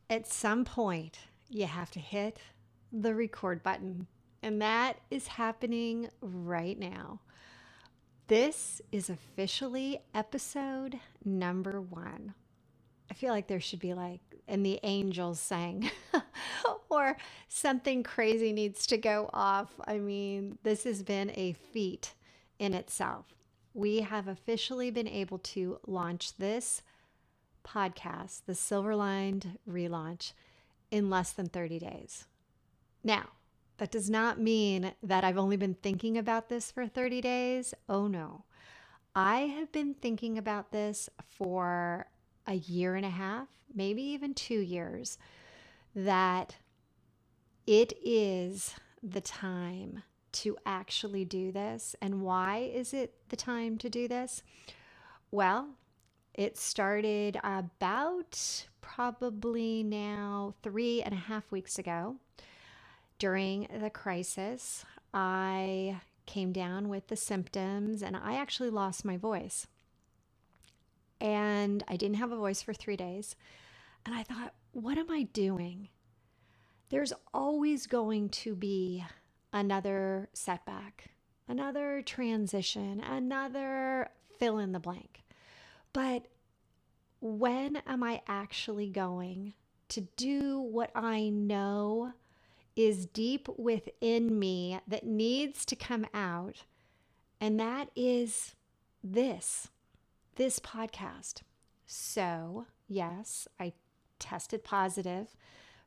At some point, you have to hit the record button, and that is happening right now. This is officially episode number one. I feel like there should be like, and the angels sang, or something crazy needs to go off. I mean, this has been a feat in itself. We have officially been able to launch this podcast, the Silver Lined ReLaunch, in less than 30 days. Now, that does not mean that I've only been thinking about this for 30 days. Oh no. I have been thinking about this for a year and a half, maybe even 2 years, that it is the time to actually do this. And why is it the time to do this? Well, it started about probably now 3.5 weeks ago. During the crisis, I came down with the symptoms and I actually lost my voice. And I didn't have a voice for 3 days. And I thought, what am I doing? There's always going to be another setback, another transition, another fill in the blank. But when am I actually going to do what I know is deep within me that needs to come out? And that is this, this podcast. So, yes, I tested positive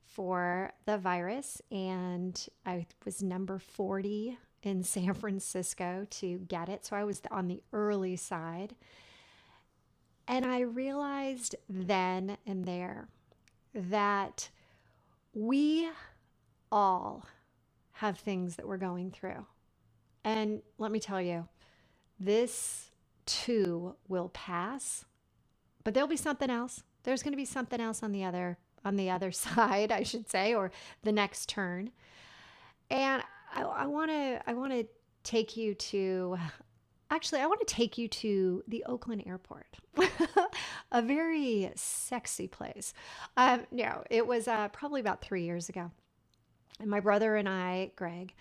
for the virus and I was number 40 in San Francisco to get it. So I was on the early side. And I realized then and there that we all have things that we're going through. And let me tell you, this too will pass, but there'll be something else. There's going to be something else on the other side, I should say, or the next turn. And I want to take you to Actually, I want to take you to the Oakland airport, a very sexy place. No, it was probably about 3 years ago. And my brother and I, Greg,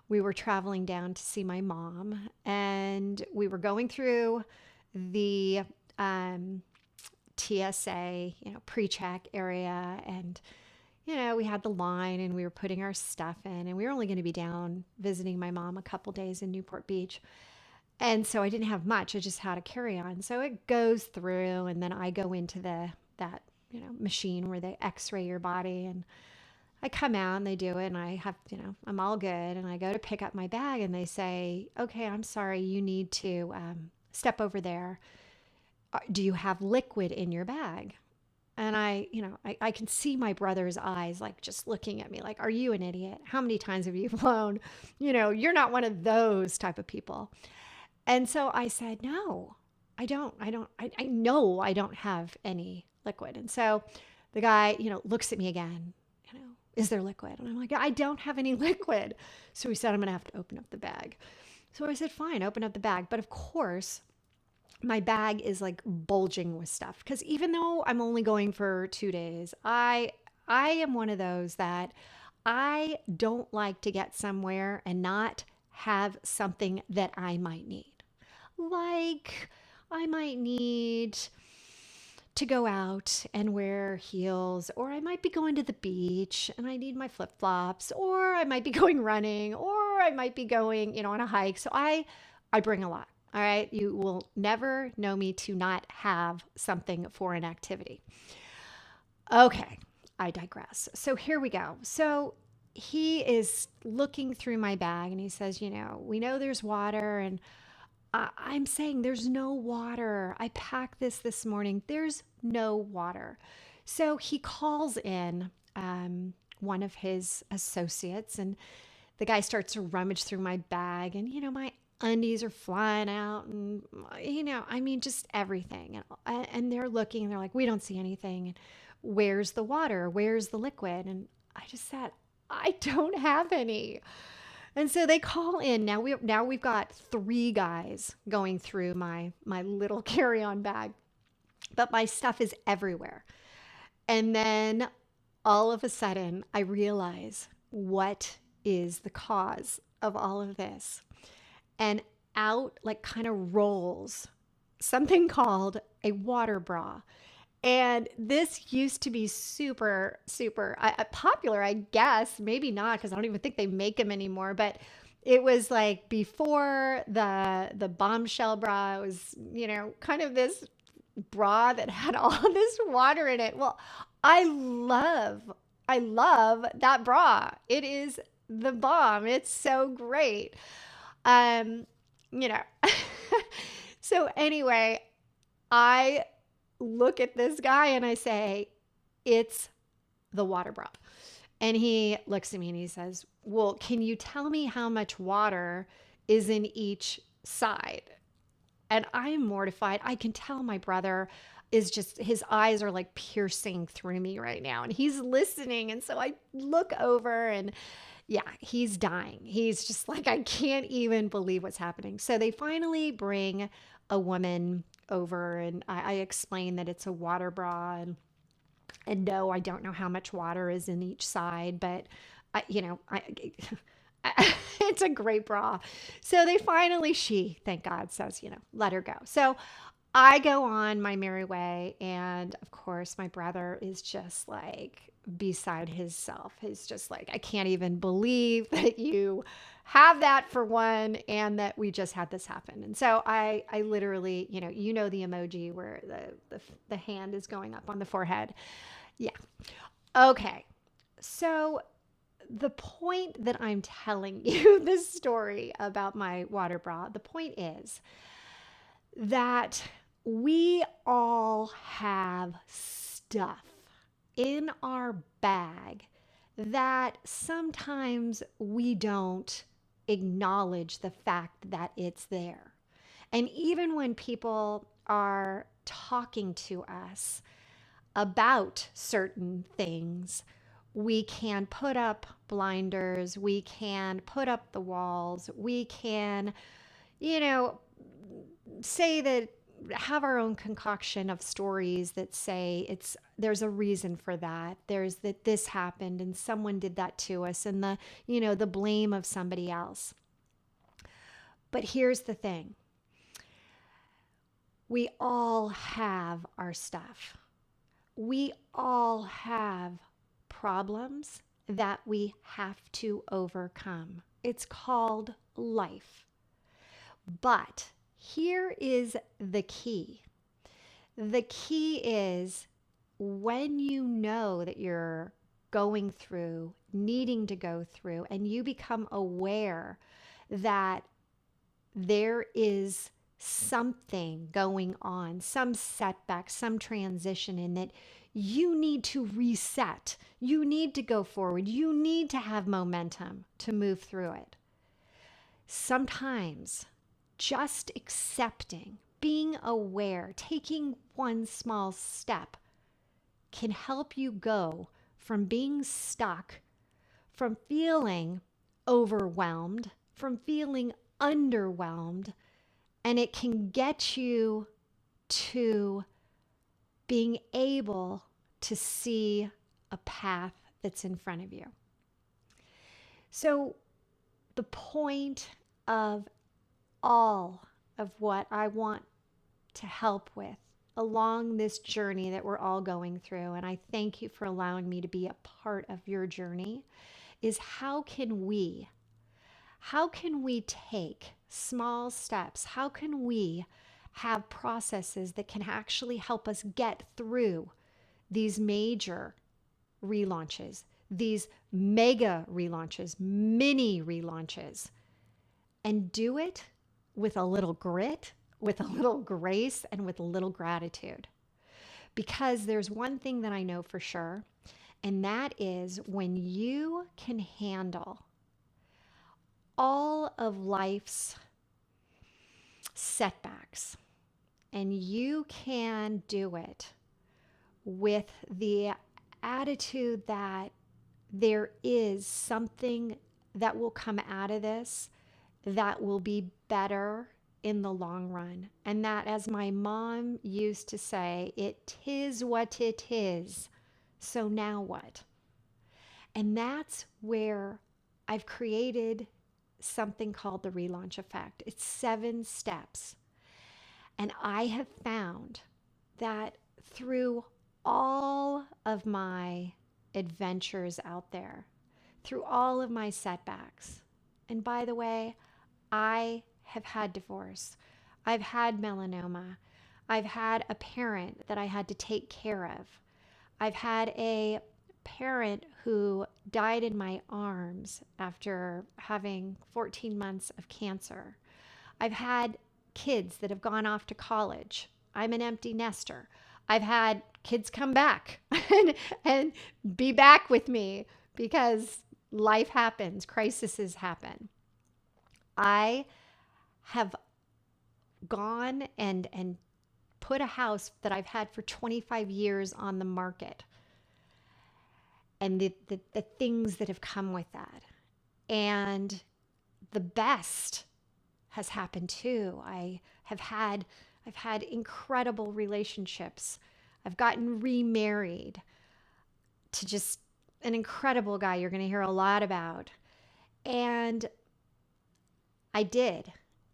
we were traveling down to see my mom, and we were going through the TSA, pre-check area, and we had the line, and we were putting our stuff in, and we were only going to be down visiting my mom a couple days in Newport Beach. And so I didn't have much. I just had a carry-on. So it goes through, and then I go into that machine where they X-ray your body, and I come out and they do it, and I have I'm all good, and I go to pick up my bag, and they say, "Okay, I'm sorry, you need to step over there. Do you have liquid in your bag?" And I can see my brother's eyes like just looking at me like, "Are you an idiot? How many times have you flown? You're not one of those type of people." And so I said, "No, I don't. I know I don't have any liquid." And so the guy, looks at me again, "Is there liquid?" And I'm like, "I don't have any liquid." So he said, "I'm going to have to open up the bag." So I said, "Fine, open up the bag." But of course, my bag is like bulging with stuff because even though I'm only going for 2 days, I am one of those that I don't like to get somewhere and not have something that I might need. Like, I might need to go out and wear heels, or I might be going to the beach and I need my flip flops, or I might be going running, or I might be going, on a hike. So I bring a lot. All right. You will never know me to not have something for an activity. Okay. I digress. So here we go. So he is looking through my bag and he says, "We know there's water." And I'm saying there's no water. I packed this morning. There's no water. So he calls in one of his associates, and the guy starts to rummage through my bag, and my undies are flying out, and I mean just everything. And they're looking, and they're like, "We don't see anything. And where's the water? Where's the liquid?" And I just said, "I don't have any." And so they call in. Now we've got three guys going through my little carry-on bag, but my stuff is everywhere. And then all of a sudden I realize what is the cause of all of this. And out like kind of rolls something called a water bra. And this used to be super, super popular, I guess. Maybe not, because I don't even think they make them anymore. But it was like before the bombshell bra. It was, kind of this bra that had all this water in it. Well, I love that bra. It is the bomb. It's so great. Um, you know. So anyway, I look at this guy and I say, it's the water bra. And he looks at me and he says, well, can you tell me how much water is in each side? And I'm mortified. I can tell my brother is just, his eyes are like piercing through me right now. And he's listening. And so I look over and yeah, he's dying. He's just like, I can't even believe what's happening. So they finally bring a woman over and I explain that it's a water bra and no, I don't know how much water is in each side, but it's a great bra. So they finally, thank God, says, let her go. So I go on my merry way. And of course, my brother is just like beside himself. He's just like, I can't even believe that you have that for one, and that we just had this happen. And so I literally, the emoji where the hand is going up on the forehead. Yeah. Okay. So the point that I'm telling you this story about my water bra, the point is that we all have stuff in our bag that sometimes we don't acknowledge the fact that it's there. And even when people are talking to us about certain things, we can put up blinders, we can put up the walls, we can, say that, have our own concoction of stories that say there's a reason for that. There's that this happened and someone did that to us, and the blame of somebody else. But here's the thing. We all have our stuff. We all have problems that we have to overcome. It's called life. But here is the key. The key is when you know that you're going through, needing to go through, and you become aware that there is something going on, some setback, some transition in that you need to reset. You need to go forward. You need to have momentum to move through it. Sometimes just accepting, being aware, taking one small step can help you go from being stuck, from feeling overwhelmed, from feeling underwhelmed, and it can get you to being able to see a path that's in front of you. So the point of all of what I want to help with along this journey that we're all going through, and I thank you for allowing me to be a part of your journey, is how can we take small steps? How can we have processes that can actually help us get through these major relaunches, these mega relaunches, mini relaunches, and do it with a little grit, with a little grace, and with a little gratitude? Because there's one thing that I know for sure, and that is when you can handle all of life's setbacks, and you can do it with the attitude that there is something that will come out of this that will be better in the long run. And that, as my mom used to say, it is what it is. So now what? And that's where I've created something called the relaunch effect. It's 7 steps. And I have found that through all of my adventures out there, through all of my setbacks, and by the way, I have had divorce, I've had melanoma, I've had a parent that I had to take care of, I've had a parent who died in my arms after having 14 months of cancer. I've had kids that have gone off to college. I'm an empty nester. I've had kids come back and be back with me because life happens, crises happen. I have gone and put a house that I've had for 25 years on the market, and the things that have come with that. And the best has happened too. I've had incredible relationships. I've gotten remarried to just an incredible guy you're going to hear a lot about. And I did.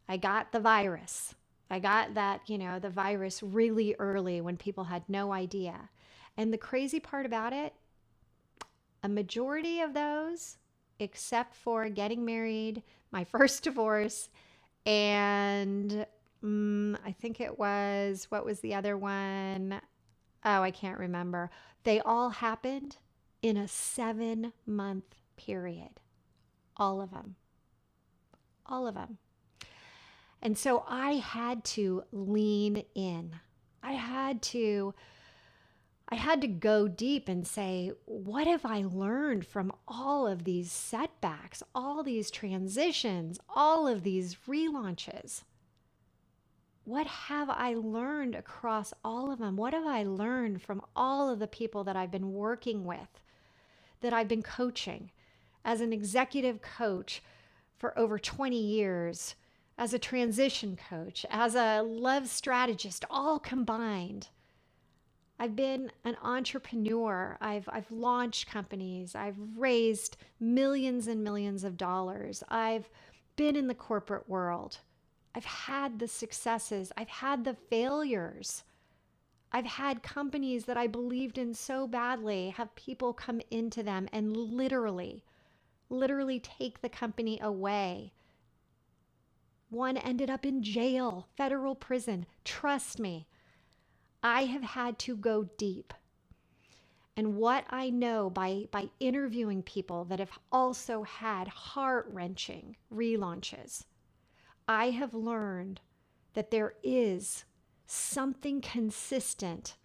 I got the virus. I got that, the virus really early when people had no idea. And the crazy part about it, a majority of those, except for getting married, my first divorce, and I think it was, what was the other one? Oh, I can't remember. They all happened in a 7-month period. All of them. All of them. And so I had to lean in. I had to go deep and say, what have I learned from all of these setbacks, all these transitions, all of these relaunches? What have I learned across all of them? What have I learned from all of the people that I've been working with, that I've been coaching as an executive coach for over 20 years, as a transition coach, as a love strategist, all combined? I've been an entrepreneur. I've launched companies. I've raised millions and millions of dollars. I've been in the corporate world. I've had the successes. I've had the failures. I've had companies that I believed in so badly have people come into them and literally take the company away. One ended up in jail, federal prison. Trust me, I have had to go deep. And what I know by interviewing people that have also had heart-wrenching relaunches, I have learned that there is something consistent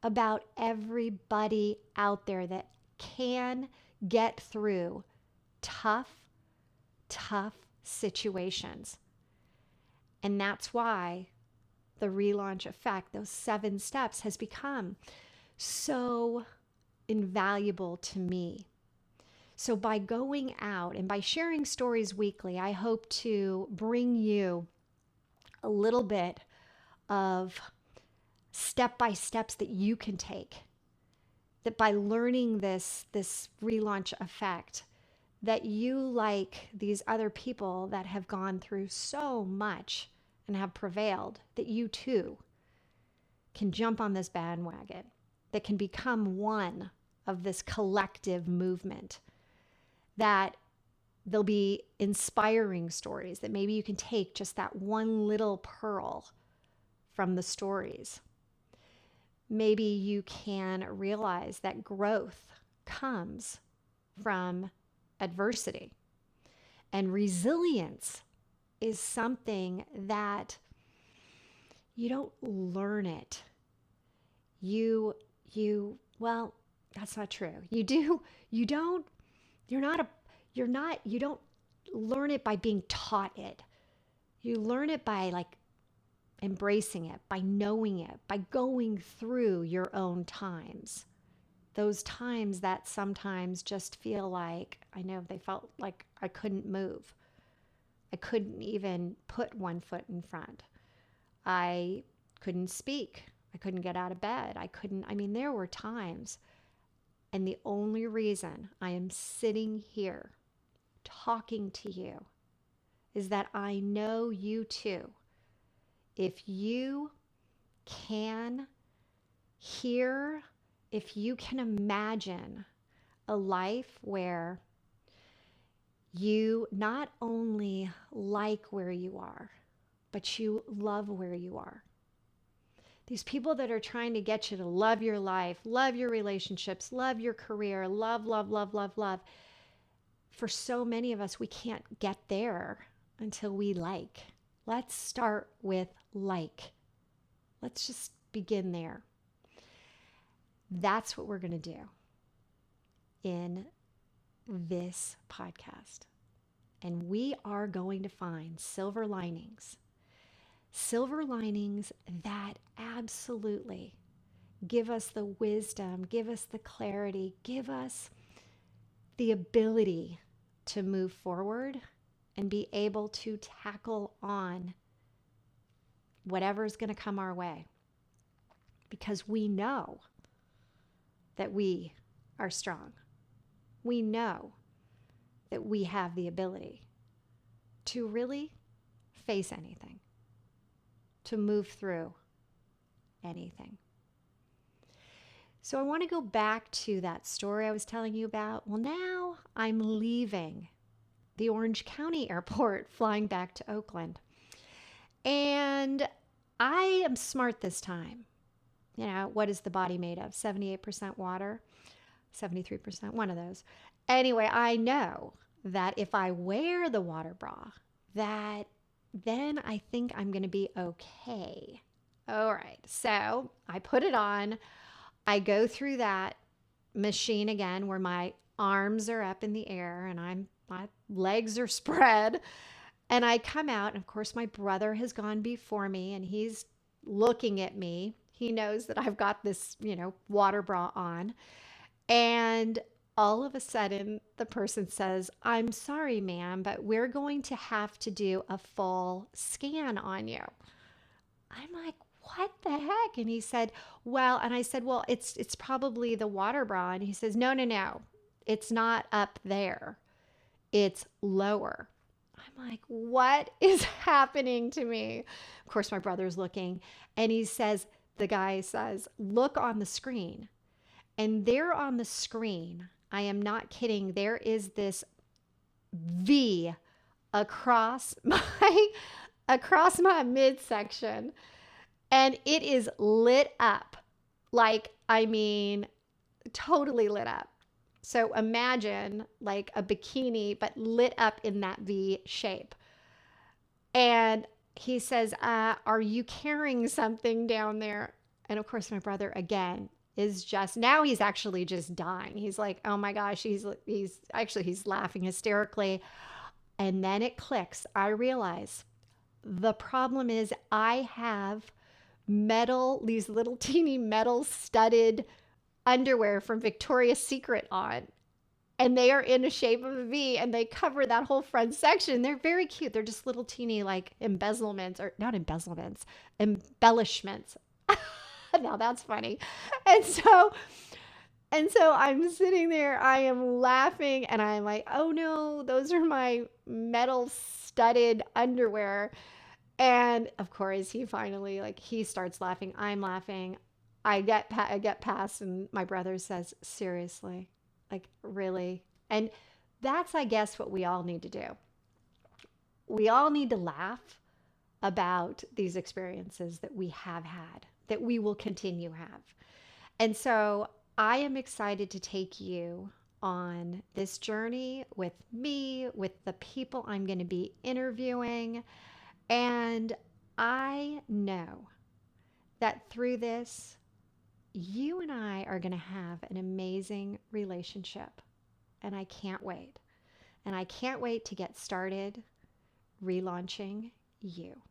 about everybody out there that can get through tough situations. And that's why the relaunch effect, those 7 steps, has become so invaluable to me. So by going out and by sharing stories weekly, I hope to bring you a little bit of step-by-steps that you can take. That by learning this relaunch effect, that you, like these other people that have gone through so much and have prevailed, that you too can jump on this bandwagon, that can become one of this collective movement, that there'll be inspiring stories, that maybe you can take just that one little pearl from the stories. Maybe you can realize that growth comes from adversity, and resilience is something that you don't learn it. You well, that's not true. You don't learn it by being taught it. You learn it by embracing it, by knowing it, by going through your own times. Those times that sometimes just feel like, I know they felt like I couldn't move. I couldn't even put one foot in front. I couldn't speak. I couldn't get out of bed. There were times. And the only reason I am sitting here talking to you is that I know you too. If you can hear, if you can imagine a life where you not only like where you are, but you love where you are. These people that are trying to get you to love your life, love your relationships, love your career, love, love, love, love, love. For so many of us, we can't get there until we like. Let's start with like. Let's just begin there. That's what we're going to do in this podcast. And we are going to find silver linings that absolutely give us the wisdom, give us the clarity, give us the ability to move forward and be able to tackle on whatever's going to come our way. Because we know that we are strong. We know that we have the ability to really face anything, to move through anything. So I want to go back to that story I was telling you about. Well, now I'm leaving the Orange County airport, flying back to Oakland. And I am smart this time. You know, what is the body made of? 78% water, 73%, one of those. Anyway, I know that if I wear the water bra, that then I think I'm going to be okay. All right. So I put it on. I go through that machine again where my arms are up in the air and my legs are spread. And I come out, and of course my brother has gone before me and he's looking at me. He knows that I've got this, water bra on. And all of a sudden the person says, "I'm sorry, ma'am, but we're going to have to do a full scan on you." I'm like, "What the heck?" And he said, "Well," and I said, "Well, it's probably the water bra." And he says, No. It's not up there. It's lower." I'm like, "What is happening to me?" Of course, my brother's looking, and the guy says, "Look on the screen." And there on the screen, I am not kidding, there is this V across my midsection, and it is lit up. Totally lit up. So imagine like a bikini, but lit up in that V shape. And he says, "Are you carrying something down there?" And of course, my brother again he's actually just dying. He's like, "Oh my gosh," he's laughing hysterically. And then it clicks. I realize the problem is I have these little teeny metal studded underwear from Victoria's Secret on. And they are in a shape of a V, and they cover that whole front section. They're very cute. They're just little teeny embellishments. Now that's funny. And so I'm sitting there, I am laughing, and I'm like, "Oh no, those are my metal studded underwear." And of course he finally he starts laughing. I'm laughing. I get past, and my brother says, "Seriously, really?" And that's, I guess, what we all need to do. We all need to laugh about these experiences that we have had, that we will continue have. And so I am excited to take you on this journey with me, with the people I'm going to be interviewing. And I know that through this, you and I are going to have an amazing relationship. And I can't wait. And I can't wait to get started relaunching you.